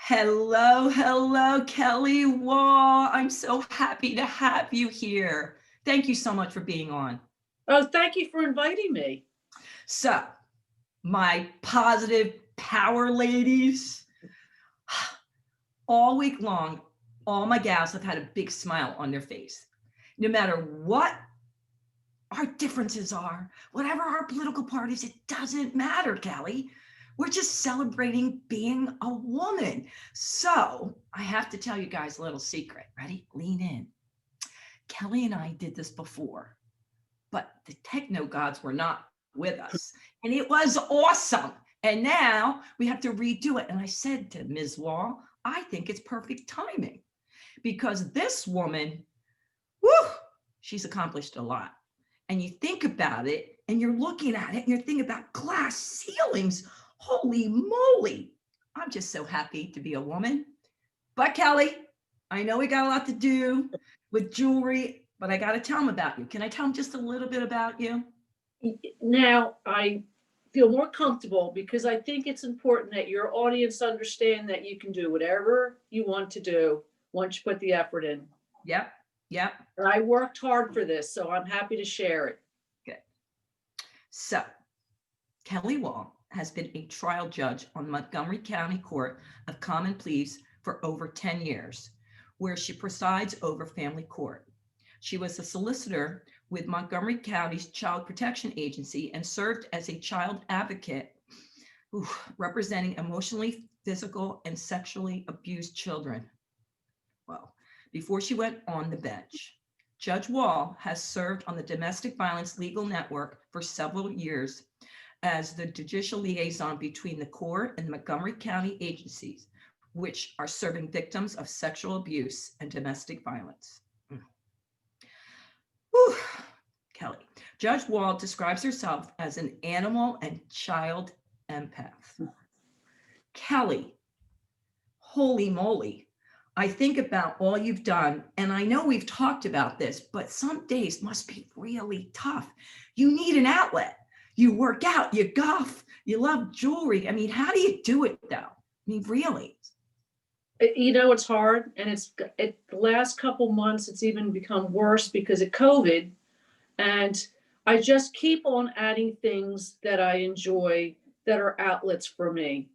Hello, hello, Kelly Wall. I'm so happy to have you here. Thank you so much for being on. Oh, thank you for inviting me. So, my positive power ladies, all week long, all my gals have had a big smile on their face. No matter what our differences are, whatever our political parties, it doesn't matter, Kelly. We're just celebrating being a woman. So, I have to tell you guys a little secret. Ready? Lean in. Kelly and I did this before, but the techno gods were not with us. And it was awesome. And now we have to redo it. And I said to Ms. Wall, I think it's perfect timing because this woman, whoo, she's accomplished a lot. And you think about it and you're looking at it and you're thinking about glass ceilings. Holy moly. I'm just so happy to be a woman. But Kelly, I know we got a lot to do with jewelry, but I got to tell them about you. Can I tell them just a little bit about you? Now, I feel more comfortable because I think it's important that your audience understand that you can do whatever you want to do once you put the effort in. Yep. Yep. I worked hard for this, so I'm happy to share it. Good. So, Kelly Wall has been a trial judge on Montgomery County Court of Common Pleas for over 10 years, where she presides over family court. She was a solicitor with Montgomery County's Child Protection Agency and served as a child advocate representing emotionally, physical, and sexually abused children. Well, before she went on the bench, Judge Wall has served on the Domestic Violence Legal Network for several years as the judicial liaison between the court and the Montgomery County agencies, which are serving victims of sexual abuse and domestic violence. Whew. Kelly. Judge Wall describes herself as an animal and child empath. Kelly, holy moly. I think about all you've done, and I know we've talked about this, but some days must be really tough. You need an outlet. You work out, you golf, you love jewelry. I mean, how do you do it though? I mean, really? It's hard, and the last couple months it's even become worse because of COVID, and I just keep on adding things that I enjoy that are outlets for me.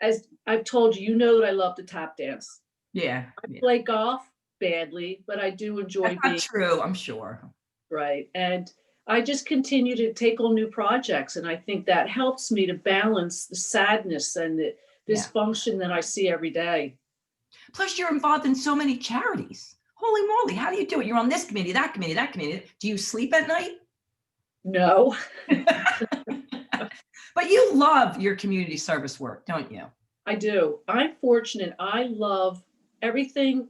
As I've told you, you know that I love to tap dance. Yeah. I play golf badly, but I do enjoy being true, I'm sure. Right. And I just continue to take on new projects. And I think that helps me to balance the sadness and the dysfunction that I see every day. Plus, you're involved in so many charities. Holy moly, how do you do it? You're on this committee, that committee, that committee. Do you sleep at night? No. But you love your community service work, don't you? I do. I'm fortunate. I love everything.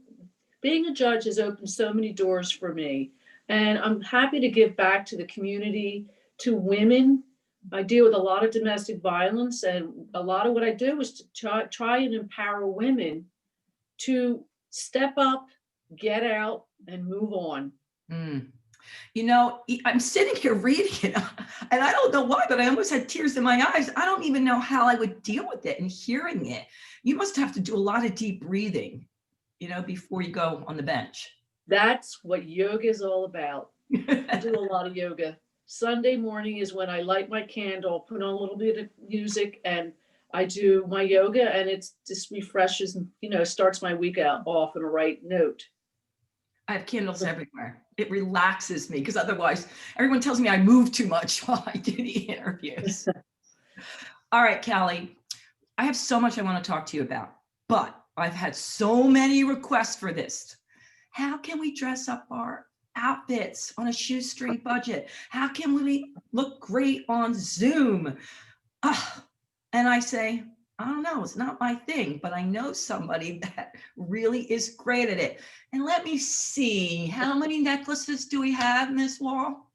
Being a judge has opened so many doors for me. And I'm happy to give back to the community, to women. I deal with a lot of domestic violence, and a lot of what I do is to try and empower women to step up, get out, and move on. You know, I'm sitting here reading it, and I don't know why, but I almost had tears in my eyes. I don't even know how I would deal with it and hearing it. You must have to do a lot of deep breathing, before you go on the bench. That's what yoga is all about. I do a lot of yoga. Sunday morning is when I light my candle, put on a little bit of music, and I do my yoga, and it just refreshes, starts my week out off on a right note. I have candles everywhere. It relaxes me because otherwise everyone tells me I move too much while I do the interviews. All right, Kelly, I have so much I want to talk to you about, but I've had so many requests for this. How can we dress up our outfits on a shoestring budget? How can we look great on Zoom? And I say, I don't know, it's not my thing, but I know somebody that really is great at it. And let me see, how many necklaces do we have, Miss Wall?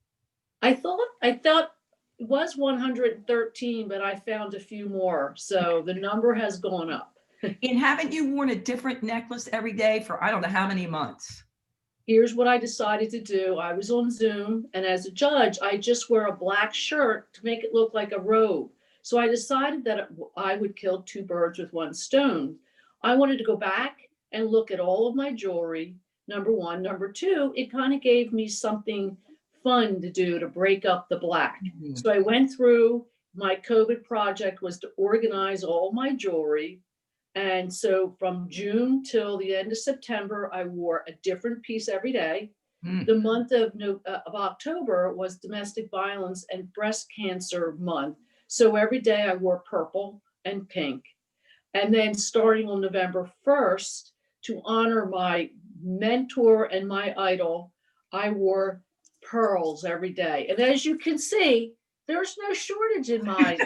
I thought it was 113, but I found a few more. So the number has gone up. And haven't you worn a different necklace every day for I don't know how many months? Here's what I decided to do. I was on Zoom, and as a judge, I just wear a black shirt to make it look like a robe. So I decided that I would kill two birds with one stone. I wanted to go back and look at all of my jewelry, number one. Number two, it kind of gave me something fun to do to break up the black. Mhm. So I went through, my COVID project was to organize all my jewelry. And so from June till the end of September, I wore a different piece every day. Mm. The month of October was domestic violence and breast cancer month. So every day I wore purple and pink. And then starting on November 1st, to honor my mentor and my idol, I wore pearls every day. And as you can see, there's no shortage in my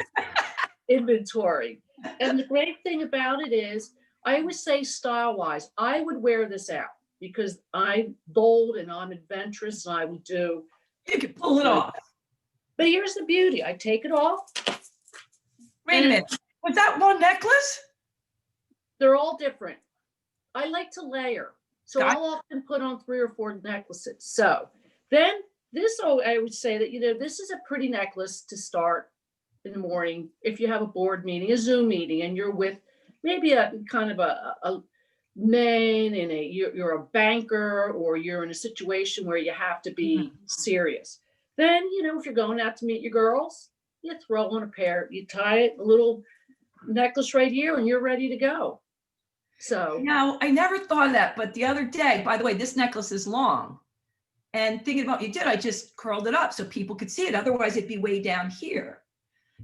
inventory. And the great thing about it is, I always say style wise, I would wear this out because I'm bold and I'm adventurous and I would do. You can pull it off. But here's the beauty, I take it off. Wait a minute. Was that one necklace? They're all different. I like to layer. So Got- I'll often put on 3 or 4 necklaces. So then this, I would say that, this is a pretty necklace to start in the morning. If you have a board meeting, a Zoom meeting, and you're with maybe a kind of a man and you're a banker, or you're in a situation where you have to be serious. Then, if you're going out to meet your girls, you throw on a pair, you tie it, a little necklace right here, and you're ready to go. So No, I never thought of that. But the other day, by the way, this necklace is long. And thinking about what you did, I just curled it up so people could see it. Otherwise, it'd be way down here.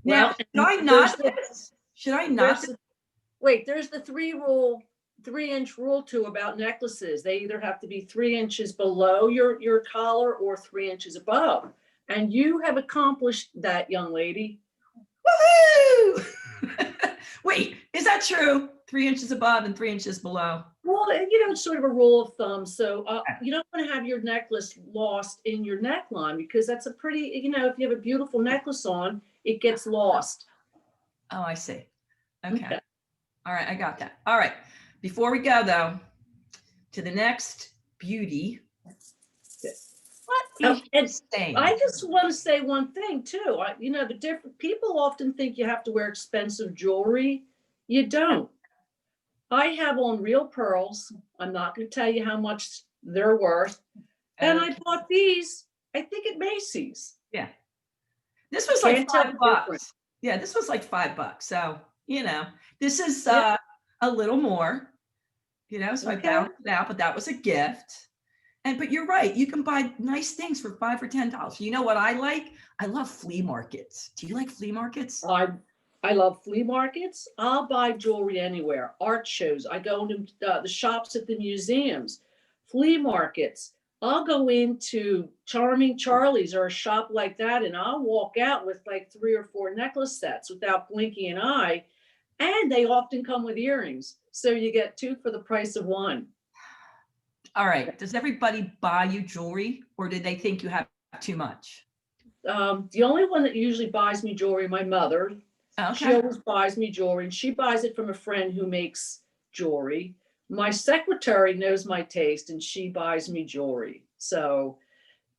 Now, well, should I not this? Should I not? there's the 3-inch rule too about necklaces. They either have to be 3 inches below your collar or 3 inches above. And you have accomplished that, young lady. Woohoo! Wait, is that true? 3 inches above and 3 inches below. Well, it's sort of a rule of thumb. So you don't want to have your necklace lost in your neckline, because that's a pretty, if you have a beautiful necklace on, it gets lost. Oh, I see. Okay. All right, I got that. All right. Before we go, though, to the next beauty. And I just want to say one thing too. The different people often think you have to wear expensive jewelry. You don't. I have on real pearls. I'm not going to tell you how much they're worth. And I bought these, I think, at Macy's. Yeah. This was like $5. Yeah, this was like $5. So, this is a little more, so I balanced it out, but that was a gift. But you're right. You can buy nice things for $5 or $10. You know what I like? I love flea markets. Do you like flea markets? I love flea markets. I'll buy jewelry anywhere. Art shows. I go into the shops at the museums, flea markets. I'll go into Charming Charlie's or a shop like that, and I'll walk out with like 3 or 4 necklace sets without blinking an eye. And they often come with earrings. So you get 2 for the price of 1. All right. Does everybody buy you jewelry, or did they think you have too much? The only one that usually buys me jewelry, my mother. Okay. She always buys me jewelry, and she buys it from a friend who makes jewelry. My secretary knows my taste, and she buys me jewelry. So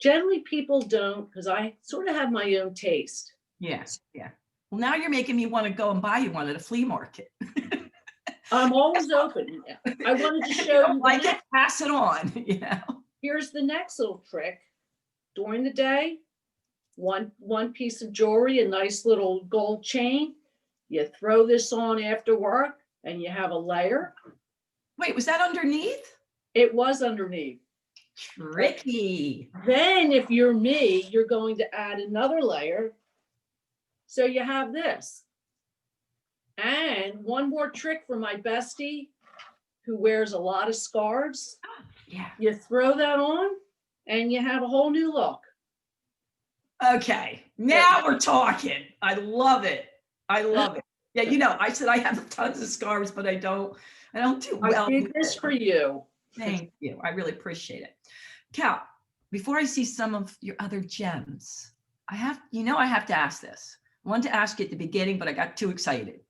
generally people don't, because I sort of have my own taste. Yes. Yeah. Well, now you're making me want to go and buy you one at a flea market. I'm always open. I wanted to show you. Like it, pass it on. Here's the next little trick. During the day, one piece of jewelry, a nice little gold chain. You throw this on after work, and you have a layer. Wait, was that underneath? It was underneath. Tricky. Then, if you're me, you're going to add another layer. So you have this. And one more trick for my bestie who wears a lot of scarves. Yeah. You throw that on and you have a whole new look. Okay. Now we're talking. I love it. I love it. Yeah, I said I have tons of scarves, but I don't do well. I did this for you. Thank you. I really appreciate it. Cal, before I see some of your other gems, I have to ask this. I wanted to ask you at the beginning, but I got too excited.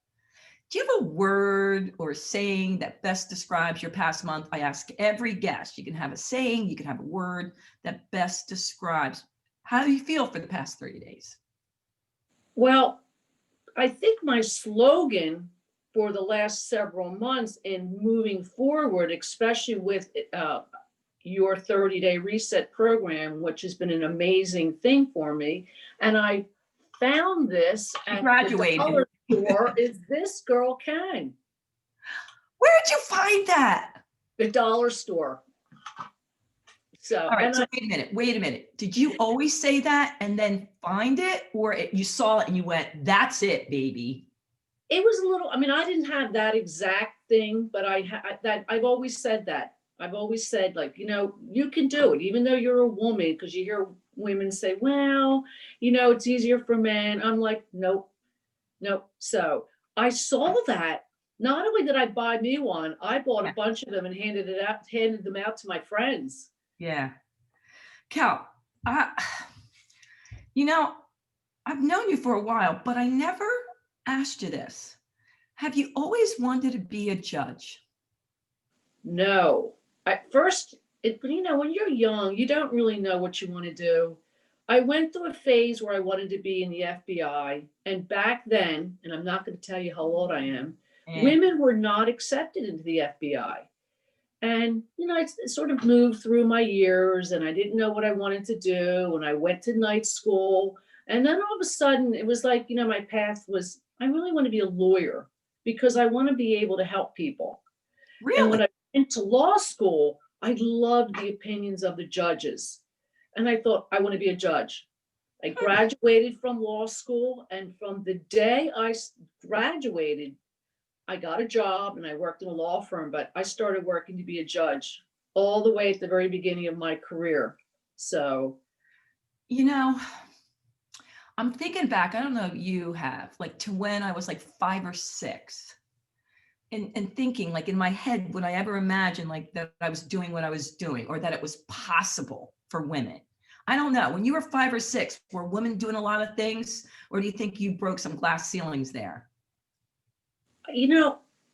Do you have a word or saying that best describes your past month? I ask every guest. You can have a saying, you can have a word that best describes how you feel for the past 30 days. Well, I think my slogan for the last several months in moving forward, especially with your 30-day reset program, which has been an amazing thing for me. And I found this at the Graduated. dollar store, is This Girl Can. Where did you find that? The dollar store. So, All right, and so wait a minute. Did you always say that and then find it, or you saw it and you went, that's it, baby? it was a little, I mean, I didn't have that exact thing, but I've always said that. I've always said, like, you can do it, even though you're a woman, because you hear women say, well, it's easier for men. I'm like, nope, nope. So I saw that. Not only did I buy me one, I bought a bunch of them and handed them out to my friends. Yeah. Cal, I've known you for a while, but I never asked you this. Have you always wanted to be a judge? No. At first, when you're young, you don't really know what you want to do. I went through a phase where I wanted to be in the FBI. And back then, and I'm not going to tell you how old I am, women were not accepted into the FBI. And, it sort of moved through my years and I didn't know what I wanted to do. And I went to night school. And then all of a sudden it was like, my path was, I really want to be a lawyer because I want to be able to help people. Really? And when I went to law school, I loved the opinions of the judges. And I thought, I want to be a judge. I graduated from law school. And from the day I graduated, I got a job and I worked in a law firm, but I started working to be a judge all the way at the very beginning of my career. So, I'm thinking back, I don't know if you have, like, to when I was like 5 or 6 and thinking, like, in my head, would I ever imagine like that I was doing what I was doing or that it was possible for women? I don't know. When you were 5 or 6, were women doing a lot of things, or do you think you broke some glass ceilings there?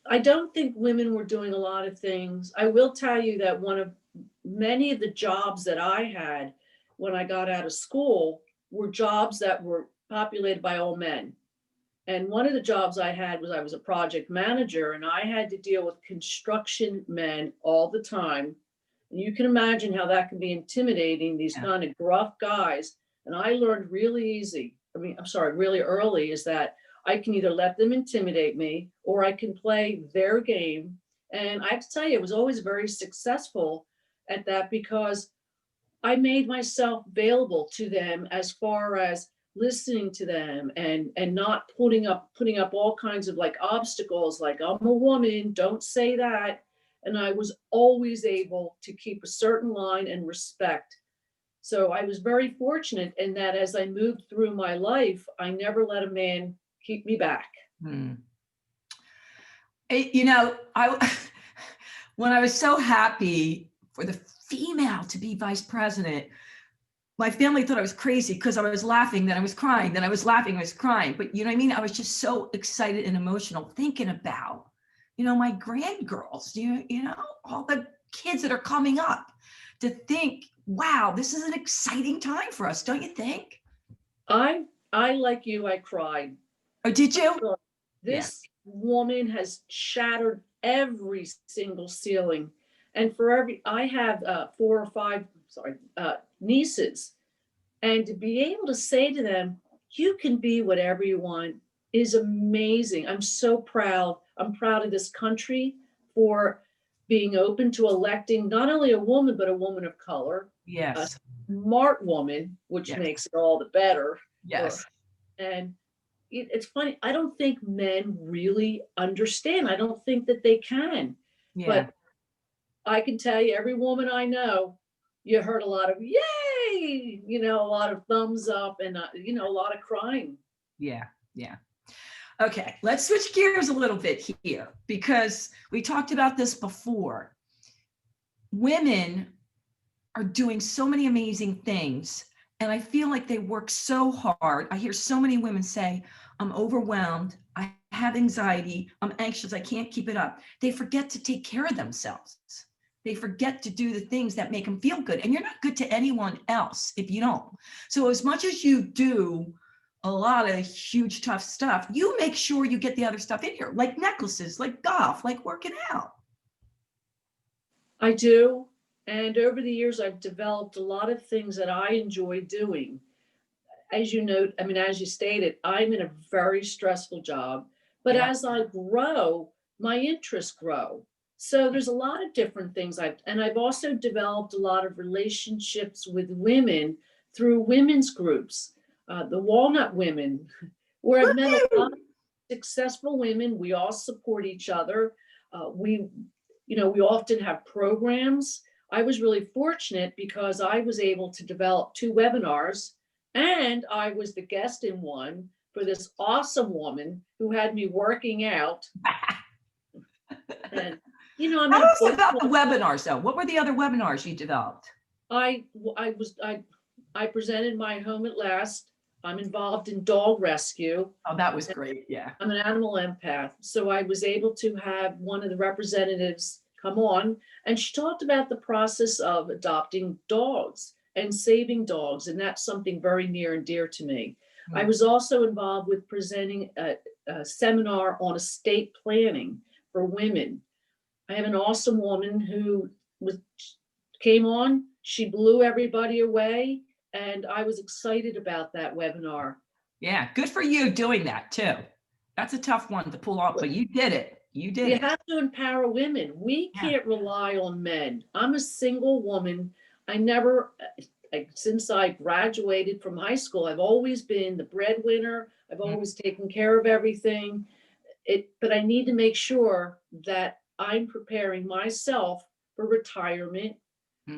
I don't think women were doing a lot of things. I will tell you that many of the jobs that I had when I got out of school were jobs that were populated by all men. And one of the jobs I had was I was a project manager and I had to deal with construction men all the time. And you can imagine how that can be intimidating, these kind of gruff guys. And I learned really early is that I can either let them intimidate me or I can play their game. And I have to tell you, it was always very successful at that because I made myself available to them as far as listening to them and not putting up all kinds of like obstacles, like I'm a woman, don't say that. And I was always able to keep a certain line and respect. So I was very fortunate in that as I moved through my life, I never let a man keep me back. When I was so happy for the female to be vice president, my family thought I was crazy because I was laughing, then I was crying, then I was laughing, I was crying. But you know what I mean? I was just so excited and emotional thinking about, my grandgirls, all the kids that are coming up, to think, wow, this is an exciting time for us, don't you think? I like you, I cried. Oh, did you? This woman has shattered every single ceiling. And I have 4 or 5, nieces. And to be able to say to them, you can be whatever you want is amazing. I'm so proud. I'm proud of this country for being open to electing not only a woman, but a woman of color. Yes. A smart woman, which makes it all the better. Yes. And it's funny. I don't think men really understand. I don't think that they can. Yeah. But I can tell you, every woman I know, you heard a lot of yay, a lot of thumbs up and, a lot of crying. Yeah. Okay, let's switch gears a little bit here because we talked about this before. Women are doing so many amazing things, and I feel like they work so hard. I hear so many women say, I'm overwhelmed, I have anxiety, I'm anxious, I can't keep it up. They forget to take care of themselves. They forget to do the things that make them feel good. And you're not good to anyone else if you don't. So as much as you do a lot of huge, tough stuff, you make sure you get the other stuff in here, like necklaces, like golf, like working out. I do. And over the years, I've developed a lot of things that I enjoy doing. As you know, I mean, as you stated, I'm in a very stressful job, but Yeah. as I grow, my interests grow. So there's a lot of different things I've also developed a lot of relationships with women through women's groups, the Walnut Women, where I've met a lot of successful women. We all support each other. We often have programs. I was really fortunate because I was able to develop 2 webinars, and I was the guest in one for this awesome woman who had me working out. And I'm Tell in a us book about the club. webinars, though. What were the other webinars you developed? I presented my home at last. I'm involved in dog rescue. Oh, that was great. Yeah. I'm an animal empath. So I was able to have one of the representatives come on, and she talked about the process of adopting dogs and saving dogs. And that's something very near and dear to me. I was also involved with presenting a seminar on estate planning for women. I have an awesome woman who came on. She blew everybody away, and I was excited about that webinar. Yeah, good for you doing that too. That's a tough one to pull off, but you did it. You did You it. have to empower women. We Yeah. can't rely on men. I'm a single woman. Since I graduated from high school, I've always been the breadwinner. I've always taken care of everything. But I need to make sure that I'm preparing myself for retirement.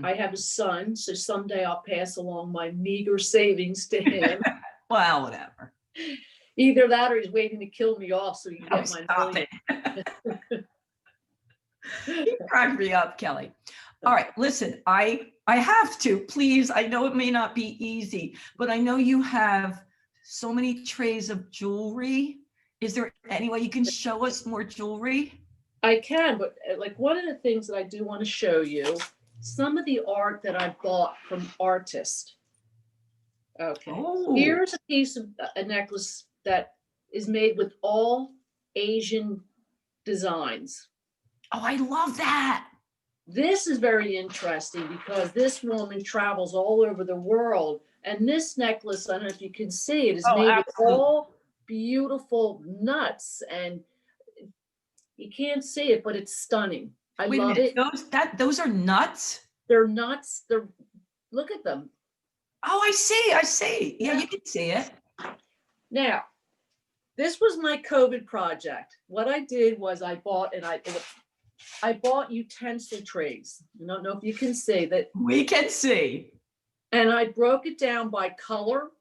I have a son, so someday I'll pass along my meager savings to him. Well, whatever. Either that or he's waiting to kill me off so he can Oh, get my stop million. it. You crack me up, Kelly. All right, listen, I have to, please. I know it may not be easy, but I know you have so many trays of jewelry. Is there any way you can show us more jewelry? I can, but like one of the things that I do want to show you, some of the art that I bought from artists. Okay, Oh, here's a piece of a necklace that is made with all Asian designs. oh, I love that. This is very interesting because this woman travels all over the world. And this necklace, I don't know if you can see it, is Oh, made with absolutely. all beautiful nuts. And you can't see it, but it's stunning. I Wait a love minute. it. Those are nuts. They're nuts. Look at them. Oh, I see. Yeah, you can see it. Now, this was my COVID project. What I did was I bought utensil trays. I don't know if you can see that. We can see. And I broke it down by color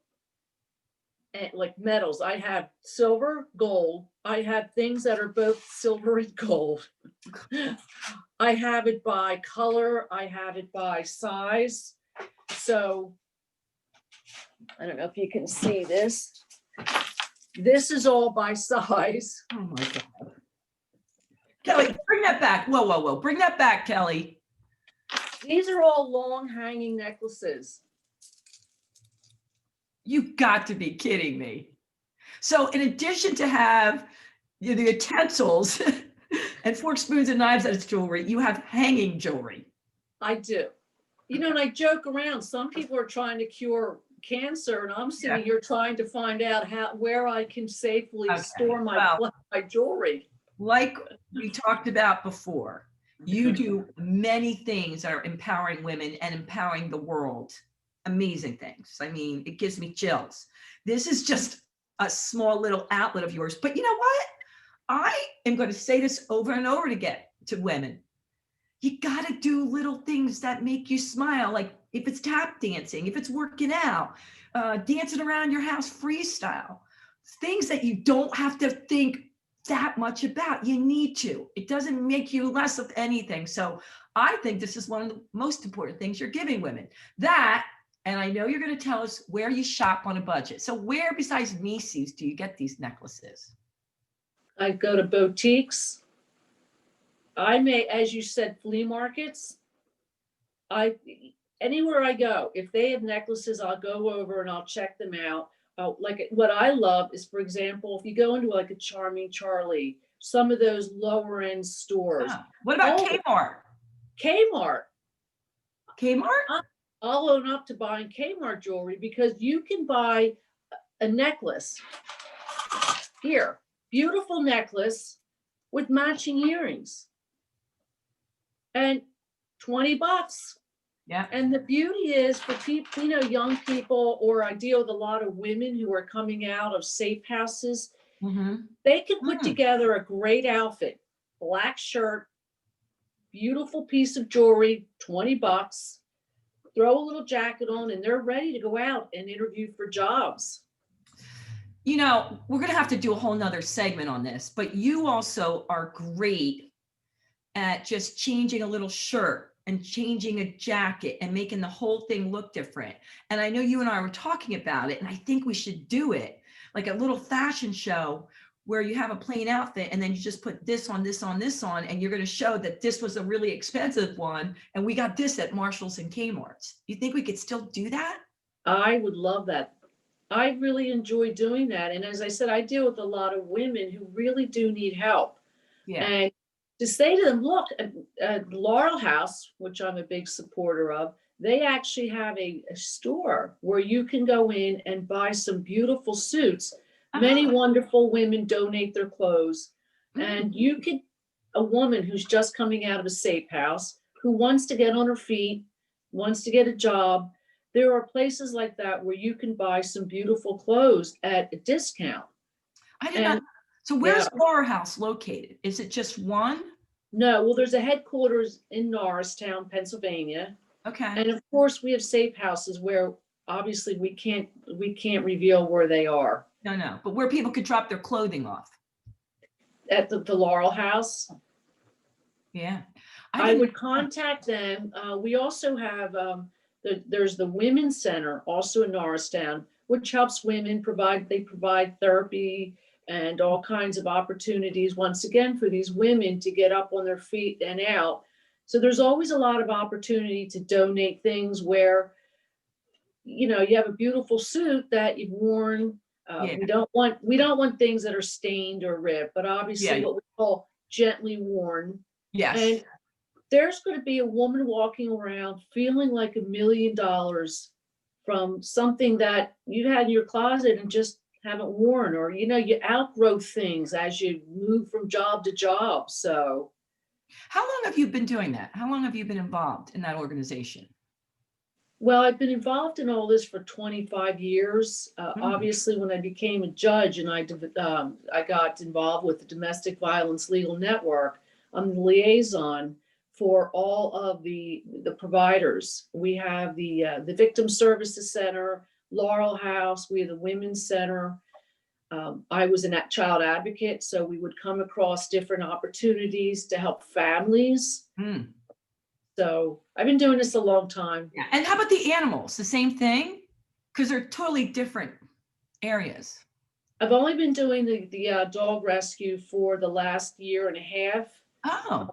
and like metals. I have silver, gold. I have things that are both silver and gold. I have it by color. I have it by size. So I don't know if you can see this. This is all by size. Oh my God. Kelly, bring that back. Whoa. Bring that back, Kelly. These are all long hanging necklaces. You got to be kidding me. So in addition to have the utensils and forks, spoons, and knives as jewelry, you have hanging jewelry. I do. And I joke around. Some people are trying to cure cancer, and I'm sitting here trying to find out where I can safely store my jewelry. Like we talked about before, you do many things that are empowering women and empowering the world. Amazing things. I mean, it gives me chills. This is just a small little outlet of yours. But you know what? I am going to say this over and over again to women. You got to do little things that make you smile. Like if it's tap dancing, if it's working out, dancing around your house, freestyle, things that you don't have to think that much about. You need to. It doesn't make you less of anything. So I think this is one of the most important things you're giving women. That, and I know you're going to tell us where you shop on a budget. So where besides Macy's do you get these necklaces? I go to boutiques. I may, as you said, flea markets. Anywhere I go, if they have necklaces, I'll go over and I'll check them out. like what I love is, for example, if you go into like a Charming Charlie, some of those lower end stores, Oh, what about oh, Kmart? Kmart, Kmart? I'll own up to buying Kmart jewelry because you can buy a necklace here, beautiful necklace with matching earrings and $20. Yeah. And the beauty is for people, you know, young people, or I deal with a lot of women who are coming out of safe houses. They can put together a great outfit, black shirt, beautiful piece of jewelry, $20, throw a little jacket on, and they're ready to go out and interview for jobs. You know, we're going to have to do a whole nother segment on this, but you also are great at just changing a little shirt and changing a jacket and making the whole thing look different. And I know you and I were talking about it, and I think we should do it like a little fashion show where you have a plain outfit and then you just put this on, this on, this on, and you're going to show that this was a really expensive one and we got this at Marshall's and Kmart's. You think we could still do that? I would love that. I really enjoy doing that. And as I said, I deal with a lot of women who really do need help. Yeah. And to say to them, look, at Laurel House, which I'm a big supporter of, they actually have a store where you can go in and buy some beautiful suits. Many wonderful women donate their clothes. And you could, a woman who's just coming out of a safe house, who wants to get on her feet, wants to get a job, there are places like that where you can buy some beautiful clothes at a discount. I did not. So where's Laurel House located? Is it just one? No, well, there's a headquarters in Norristown, Pennsylvania. Okay. And of course, we have safe houses where obviously we can't reveal where they are. No, but where people could drop their clothing off. At the Laurel House. Yeah. I would contact them. We also have there's the Women's Center also in Norristown, which helps women they provide therapy and all kinds of opportunities, once again, for these women to get up on their feet and out. So there's always a lot of opportunity to donate things where, you know, you have a beautiful suit that you've worn. We don't want things that are stained or ripped, but obviously what we call gently worn. Yes. And there's going to be a woman walking around feeling like $1 million from something that you had in your closet and just haven't worn, or, you know, you outgrow things as you move from job to job. So how long have you been doing that? How long have you been involved in that organization? Well, I've been involved in all this for 25 years. Obviously, when I became a judge and I got involved with the Domestic Violence Legal Network, I'm the liaison for all of the providers. We have the Victim Services Center, Laurel House, we have the Women's Center. I was a child advocate, so we would come across different opportunities to help families. So I've been doing this a long time. Yeah. And how about the animals? The same thing? Because they're totally different areas. I've only been doing the dog rescue for the last year and a half. Oh.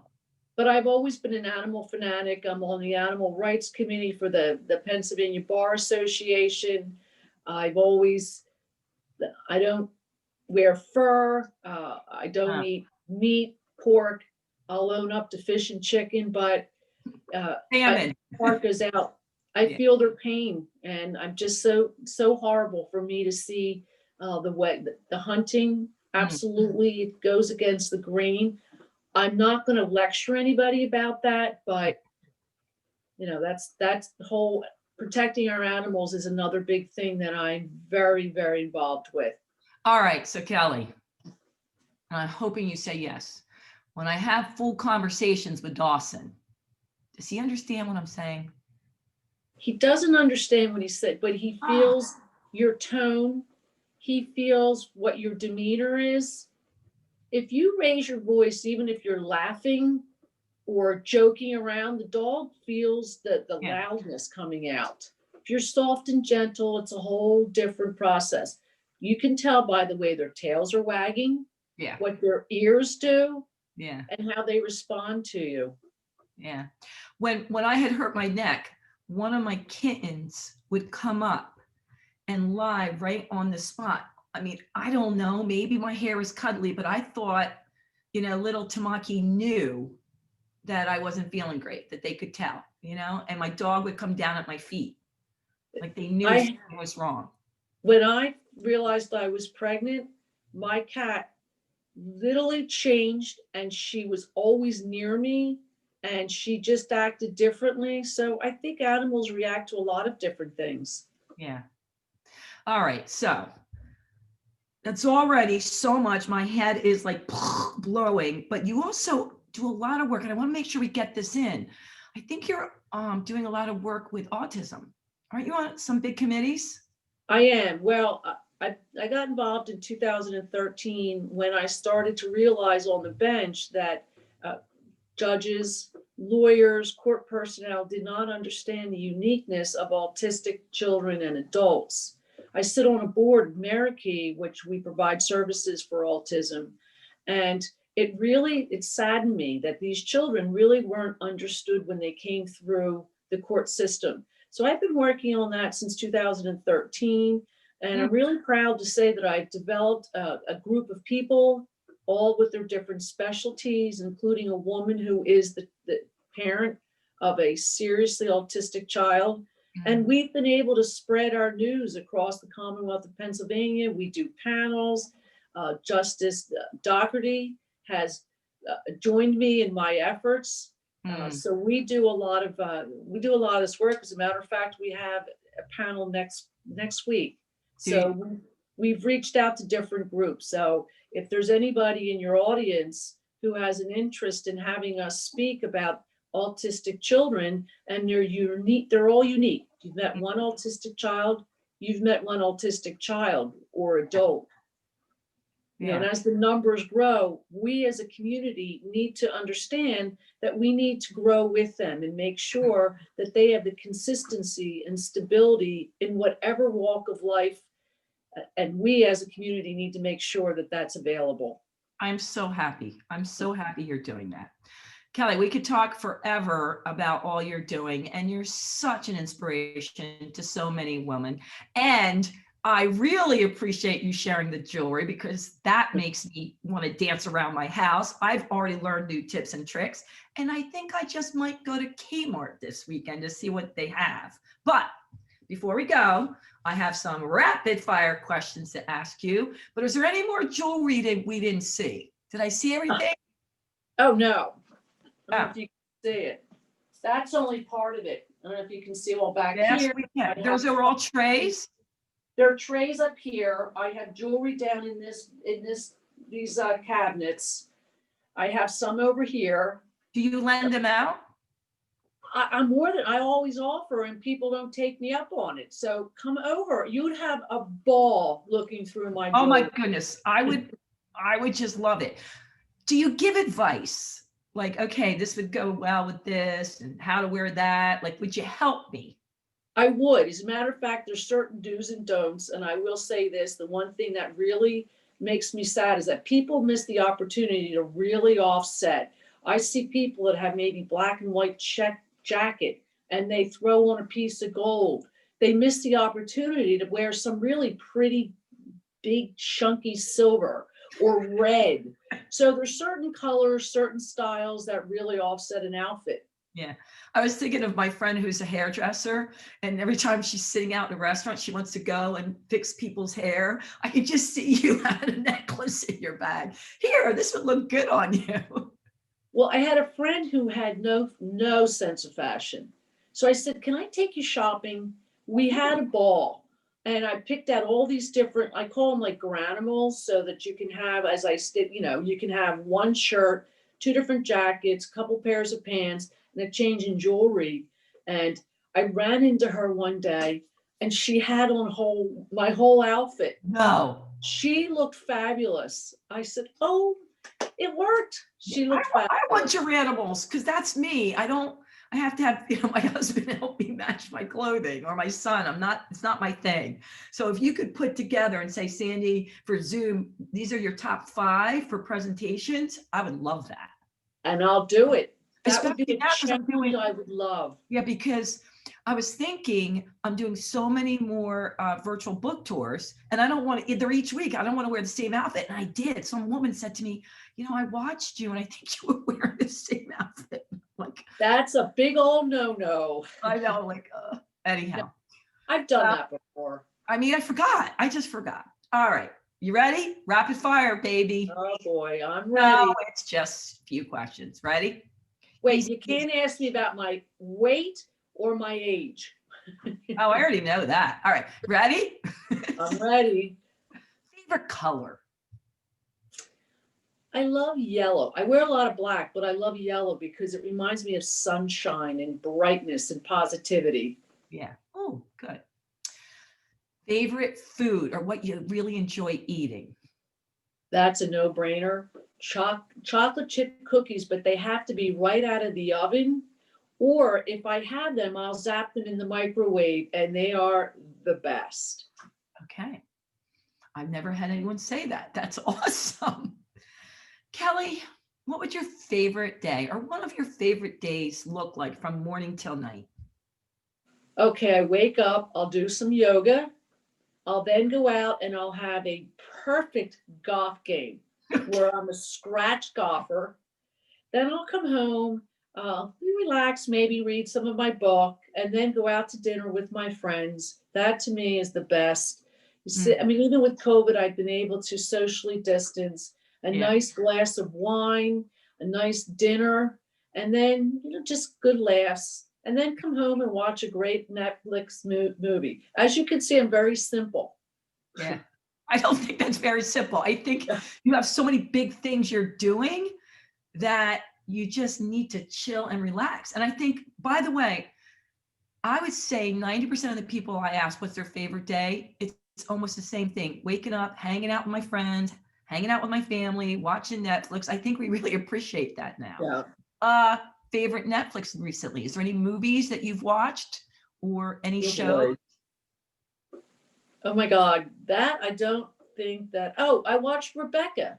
But I've always been an animal fanatic. I'm on the animal rights committee for the Pennsylvania Bar Association. I don't wear fur. I don't eat meat, pork. I'll own up to fish and chicken, but salmon. Part goes out. I feel their pain, and I'm just so horrible for me to see the hunting. Absolutely, it goes against the grain. I'm not going to lecture anybody about that, but you know, that's the whole protecting our animals is another big thing that I'm very, very involved with. All right, so Kelly, I'm hoping you say yes. When I have full conversations with Dawson, does he understand what I'm saying? He doesn't understand what he said, but he feels your tone. He feels what your demeanor is. If you raise your voice, even if you're laughing or joking around, the dog feels the loudness coming out. If you're soft and gentle, it's a whole different process. You can tell by the way their tails are wagging, what their ears do, and how they respond to you. Yeah. When I had hurt my neck, one of my kittens would come up and live right on the spot. I mean, I don't know, maybe my hair is cuddly, but I thought, little Tamaki knew that I wasn't feeling great, that they could tell, and my dog would come down at my feet. Like they knew I something was wrong. When I realized I was pregnant, my cat literally changed and she was always near me and she just acted differently. So I think animals react to a lot of different things. Yeah. All right. So that's already so much. My head is like blowing, but you also do a lot of work, and I want to make sure we get this in. I think you're doing a lot of work with autism. Aren't you on some big committees? I am. Well, I got involved in 2013 when I started to realize on the bench that judges, lawyers, court personnel did not understand the uniqueness of autistic children and adults. I sit on a board, Marikey, which we provide services for autism. And it saddened me that these children really weren't understood when they came through the court system. So I've been working on that since 2013. And I'm really proud to say that I've developed a group of people, all with their different specialties, including a woman who is the parent of a seriously autistic child. And we've been able to spread our news across the Commonwealth of Pennsylvania. We do panels. Justice Doherty has joined me in my efforts. So we do a lot of this work. As a matter of fact, we have a panel next week. So we've reached out to different groups. So if there's anybody in your audience who has an interest in having us speak about autistic children, and they're unique, they're all unique. You've met one autistic child, you've met one autistic child or adult. Yeah. And as the numbers grow, we as a community need to understand that we need to grow with them and make sure that they have the consistency and stability in whatever walk of life. And we as a community need to make sure that that's available. I'm so happy. I'm so happy you're doing that. Kelly, we could talk forever about all you're doing, and you're such an inspiration to so many women. And I really appreciate you sharing the jewelry, because that makes me want to dance around my house. I've already learned new tips and tricks, and I think I just might go to Kmart this weekend to see what they have. But before we go, I have some rapid fire questions to ask you. But is there any more jewelry that we didn't see? Did I see everything? Oh, no. I don't know if you can see it. That's only part of it. I don't know if you can see all back here. We can. Those are all trays? There are trays up here. I have jewelry down in these cabinets. I have some over here. Do you lend them out? I always offer, and people don't take me up on it. So come over. You'd have a ball looking through my jewelry. Oh my goodness. I would just love it. Do you give advice? Like, okay, this would go well with this, and how to wear that? Like, would you help me? I would. As a matter of fact, there's certain do's and don'ts. And I will say this, the one thing that really makes me sad is that people miss the opportunity to really offset. I see people that have maybe black and white check jacket and they throw on a piece of gold. They miss the opportunity to wear some really pretty big chunky silver or red. So there's certain colors, certain styles that really offset an outfit. Yeah. I was thinking of my friend who's a hairdresser, and every time she's sitting out in a restaurant, she wants to go and fix people's hair. I can just see you had a necklace in your bag. Here, this would look good on you. Well, I had a friend who had no sense of fashion. So I said, can I take you shopping? We had a ball, and I picked out all these different, I call them like granimals, so that you can have, as I said, you can have one shirt, two different jackets, a couple pairs of pants, and a change in jewelry. And I ran into her one day, and she had on my whole outfit. No. She looked fabulous. I said, oh, it worked. She looked fabulous. I want your animals, because that's me. I have to have, my husband help me match my clothing, or my son. It's not my thing. So if you could put together and say, Sandy, for Zoom, these are your top 5 for presentations, I would love that. And I'll do it. That Especially would be a challenge I would love. Yeah, because I was thinking I'm doing so many more virtual book tours, and I don't want to, they're each week. I don't want to wear the same outfit. And I did. Some woman said to me, I watched you and I think you were wearing the same outfit. Like, That's a big old no-no. I know, like, No, anyhow. I've done Uh, that before. I forgot. I just forgot. All right. You ready? Rapid fire, baby. Oh boy, I'm No, ready. it's just a few questions. Ready? Wait, Easy, you easy. can't ask me about my weight or my age. Oh, I already know that. All right. Ready? I'm ready. Favorite color? I love yellow. I wear a lot of black, but I love yellow because it reminds me of sunshine and brightness and positivity. Yeah. Oh, good. Favorite food or what you really enjoy eating? That's a no-brainer. Chocolate chip cookies, but they have to be right out of the oven. Or if I have them, I'll zap them in the microwave, and they are the best. Okay. I've never had anyone say that. That's awesome. Kelly, what would your favorite day or one of your favorite days look like from morning till night? Okay, I wake up, I'll do some yoga. I'll then go out and I'll have a perfect golf game where I'm a scratch golfer. Then I'll come home, relax, maybe read some of my book, and then go out to dinner with my friends. That to me is the best. You see, I mean, even with COVID, I've been able to socially distance, a Yeah. nice glass of wine, a nice dinner, and then, just good laughs. And then come home and watch a great Netflix movie. As you can see, I'm very simple. Yeah. I don't think that's very simple. I think you have so many big things you're doing that you just need to chill and relax. And I think, by the way, I would say 90% of the people I ask what's their favorite day, it's almost the same thing. Waking up, hanging out with my friends, hanging out with my family, watching Netflix. I think we really appreciate that now. Yeah. Favorite Netflix recently? Is there any movies that you've watched or any Good shows? boy. Oh my God, that I don't think that. Oh, I watched Rebecca.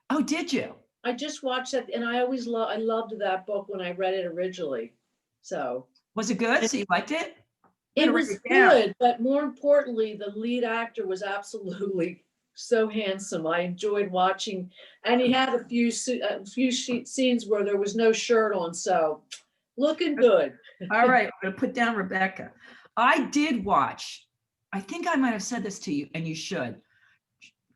Oh, did you? I just watched that, and I loved that book when I read it originally. So Was it good? So you liked it? I'm it gonna write was it down. good, but more importantly, the lead actor was absolutely so handsome. I enjoyed watching, and he had a few scenes where there was no shirt on, so looking good. All right, I'm gonna put down Rebecca. I did watch, I think I might have said this to you, and you should.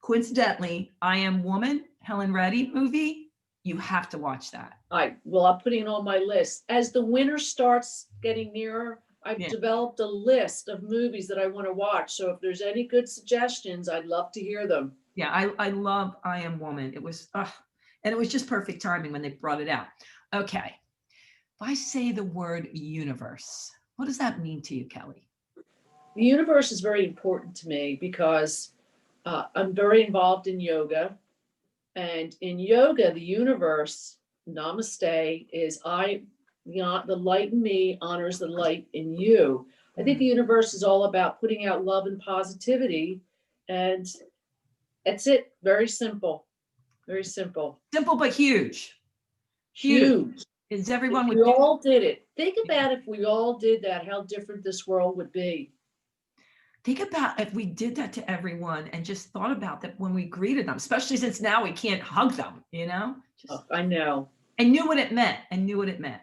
Coincidentally, I Am Woman, Helen Reddy movie. You have to watch that. I'm putting it on my list. As the winter starts getting nearer, I've Yeah. developed a list of movies that I want to watch. So if there's any good suggestions, I'd love to hear them. Yeah, I love I Am Woman. It was, and it was just perfect timing when they brought it out. Okay. If I say the word universe, what does that mean to you, Kelly? The universe is very important to me because I'm very involved in yoga. And in yoga, the universe, namaste, is the light in me honors the light in you. I think the universe is all about putting out love and positivity. And that's it. Very simple. Very simple. Simple but huge. Huge. Is everyone If would we do? all did it. Think about if we all did that, how different this world would be. Think about if we did that to everyone and just thought about that when we greeted them, especially since now we can't hug them, Oh, I know. And knew what it meant and knew what it meant.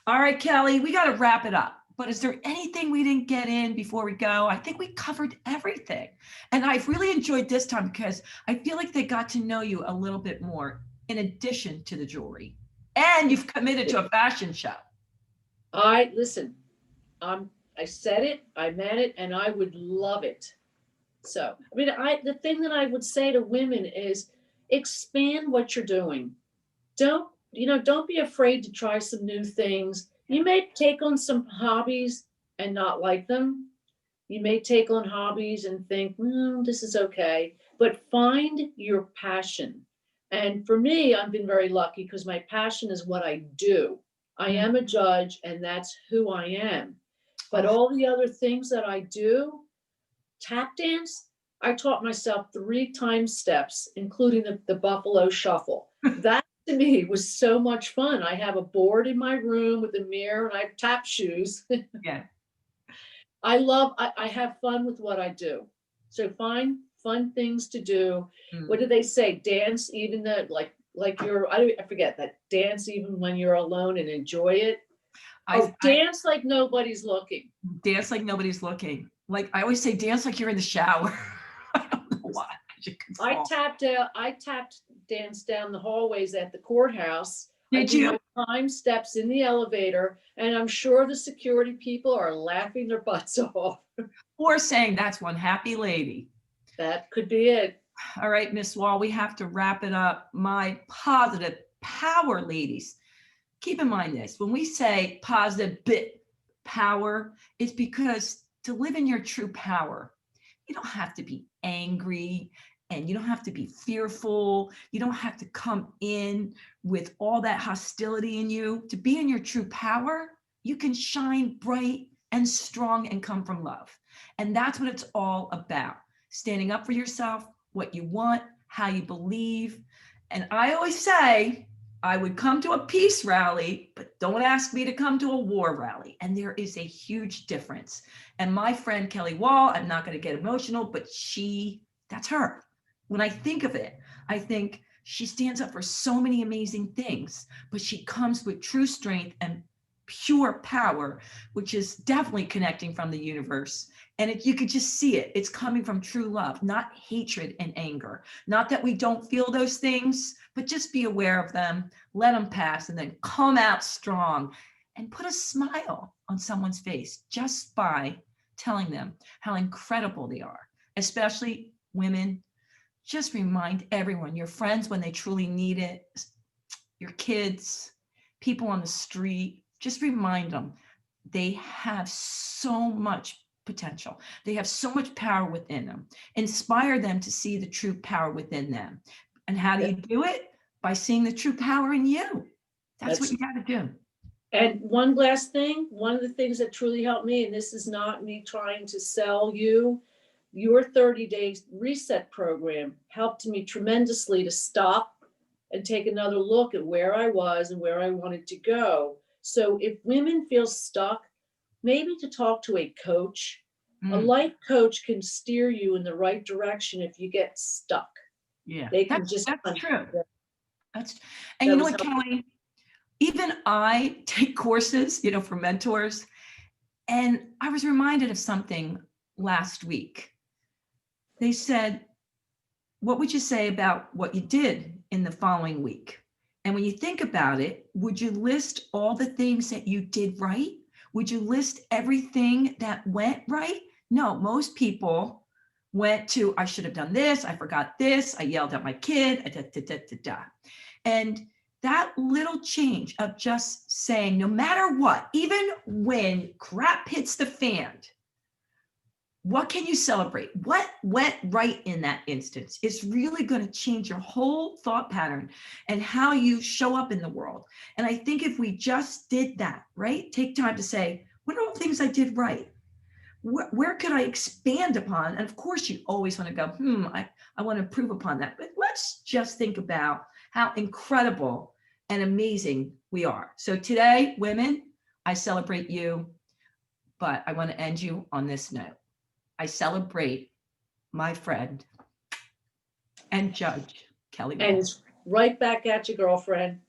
All right, Kelly, we got to wrap it up. But is there anything we didn't get in before we go? I think we covered everything. And I've really enjoyed this time because I feel like they got to know you a little bit more in addition to the jewelry. And you've committed to a fashion show. Listen, I said it, I meant it, and I would love it. So, I mean, the thing that I would say to women is expand what you're doing. Don't be afraid to try some new things. You may take on some hobbies and not like them. You may take on hobbies and think, this is okay, but find your passion. And for me, I've been very lucky because my passion is what I do. I am a judge and that's who I am. But all the other things that I do, tap dance, I taught myself 3 time steps, including the Buffalo Shuffle. That to me was so much fun. I have a board in my room with a mirror and I have tap shoes. Yeah. I have fun with what I do. So find fun things to do. What do they say? Dance even though like you're, I forget that, dance even when you're alone and enjoy it. Oh, I dance like nobody's looking. dance like nobody's looking. Like I always say, dance like you're in the shower. I don't know why. 'Cause you can fall. I tapped dance down the hallways at the courthouse. I Did do you? my time steps in the elevator, and I'm sure the security people are laughing their butts off. Or saying that's one happy lady. That could be it. All right, Miss Wall, we have to wrap it up. My positive power ladies. Keep in mind this, when we say positive bit power, it's because to live in your true power, you don't have to be angry and you don't have to be fearful. You don't have to come in with all that hostility in you. To be in your true power, you can shine bright and strong and come from love. And that's what it's all about. Standing up for yourself, what you want, how you believe. And I always say, I would come to a peace rally, but don't ask me to come to a war rally. And there is a huge difference. And my friend Kelly Wall, I'm not going to get emotional, but that's her. When I think of it, I think she stands up for so many amazing things, but she comes with true strength and pure power, which is definitely connecting from the universe. And you could just see it. It's coming from true love, not hatred and anger. Not that we don't feel those things, but just be aware of them, let them pass, and then come out strong and put a smile on someone's face just by telling them how incredible they are, especially women. Just remind everyone, your friends when they truly need it, your kids, people on the street, just remind them they have so much potential. They have so much power within them. Inspire them to see the true power within them. And how do you do it? By seeing the true power in you. That's what you got to do. And one last thing, one of the things that truly helped me, and this is not me trying to sell you, your 30-day reset program helped me tremendously to stop and take another look at where I was and where I wanted to go. So if women feel stuck, maybe to talk to a coach. A life coach can steer you in the right direction if you get stuck. Yeah, They can that's just true. And you know what, Kelly? Even I take courses, for mentors, and I was reminded of something last week. They said, what would you say about what you did in the following week? And when you think about it, would you list all the things that you did right? Would you list everything that went right? No, most people went to, I should have done this, I forgot this, I yelled at my kid, And that little change of just saying, no matter what, even when crap hits the fan, what can you celebrate? What went right in that instance? It's really going to change your whole thought pattern and how you show up in the world. And I think if we just did that, right? Take time to say, what are all the things I did right? Where could I expand upon? And of course, you always want to go, I want to improve upon that. But let's just think about how incredible and amazing we are. So today, women, I celebrate you, but I want to end you on this note. I celebrate my friend and judge, Kelly Wall. And it's right back at you, girlfriend.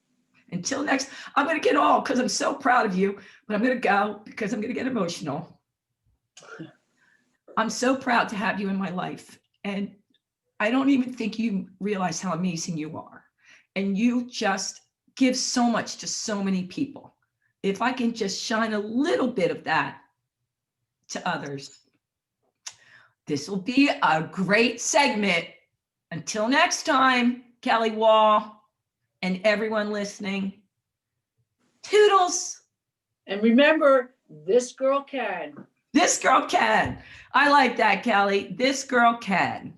Until next, I'm going to get all because I'm so proud of you, but I'm going to go because I'm going to get emotional. I'm so proud to have you in my life. And I don't even think you realize how amazing you are. And you just give so much to so many people. If I can just shine a little bit of that to others, this will be a great segment. Until next time, Kelly Wall and everyone listening, toodles. And remember, this girl can. This girl can. I like that, Kelly. This girl can.